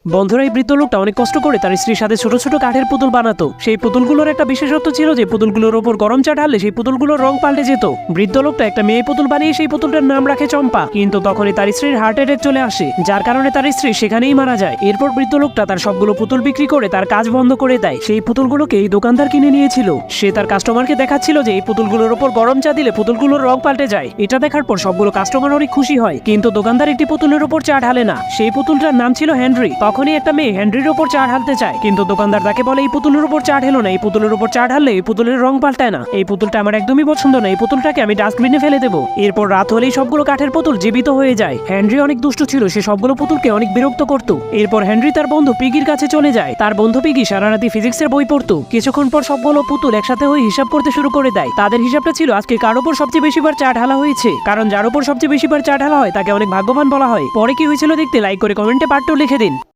বন্ধুরা, এই বৃদ্ধ লোকটা অনেক কষ্ট করে তার স্ত্রীর সাথে ছোট ছোট কাঠের পুতুল বানাতো। সেই পুতুলগুলোর একটা বিশেষত্ব ছিল যে পুতুলগুলোর ওপর গরম চা ঢাললে সেই পুতুলগুলোর রং পাল্টে যেত। বৃদ্ধ লোকটা একটা মেয়ে পুতুল বানিয়ে সেই পুতুলটার নাম রাখে চম্পা, কিন্তু তখনই তার স্ত্রীর হার্ট অ্যাটাক চলে আসে, যার কারণে তার স্ত্রী সেখানেই মারা যায়। এরপর বৃদ্ধ লোকটা তার সবগুলো পুতুল বিক্রি করে তার কাজ বন্ধ করে দেয়। সেই পুতুলগুলোকে এই দোকানদার কিনে নিয়েছিল। সে তার কাস্টমারকে দেখাচ্ছিল যে এই পুতুলগুলোর ওপর গরম চা দিলে পুতুলগুলোর রং পাল্টে যায়। এটা দেখার পর সবগুলো কাস্টমার অনেক খুশি হয়, কিন্তু দোকানদার একটি পুতুলের ওপর চা ঢালে না। সেই পুতুলটার নাম ছিল হেনরি। তখনই একটা মেয়ে হেনরির ওপর চা ঢালতে চায়, কিন্তু দোকানদার তাকে বলে এই পুতুলের উপর চা ঢেলো না, এই পুতুলের উপর চা ঢাললে এই পুতুলের রং পাল্টায় না, এই পুতুলটা আমার একদমই পছন্দ না, এই পুতুলটাকে আমি ডাস্টবিনে ফেলে দেবো। এরপর রাত হলেই সবগুলো কাঠের পুতুল জীবিত হয়ে যায়। হেনরি অনেক দুষ্ট ছিল, সে সবগুলো পুতুলকে অনেক বিরক্ত করত। এরপর হেনরি তার বন্ধু পিগির কাছে চলে যায়। তার বন্ধু পিগি সারা রাতি ফিজিক্সের বই পড়তো। কিছুক্ষণ পর সবগুলো পুতুল একসাথে হয়ে হিসাব করতে শুরু করে দেয়। তাদের হিসাবটা ছিল আজকে কার উপর সবচেয়ে বেশিবার চা ঢালা হয়েছে, কারণ যার উপর সবচেয়ে বেশিবার চা ঢালা হয় তাকে অনেক ভাগ্যবান বলা হয়। পরে কি হয়েছিল দেখতে লাইক করে কমেন্টে পার্ট 2 লিখে দিন।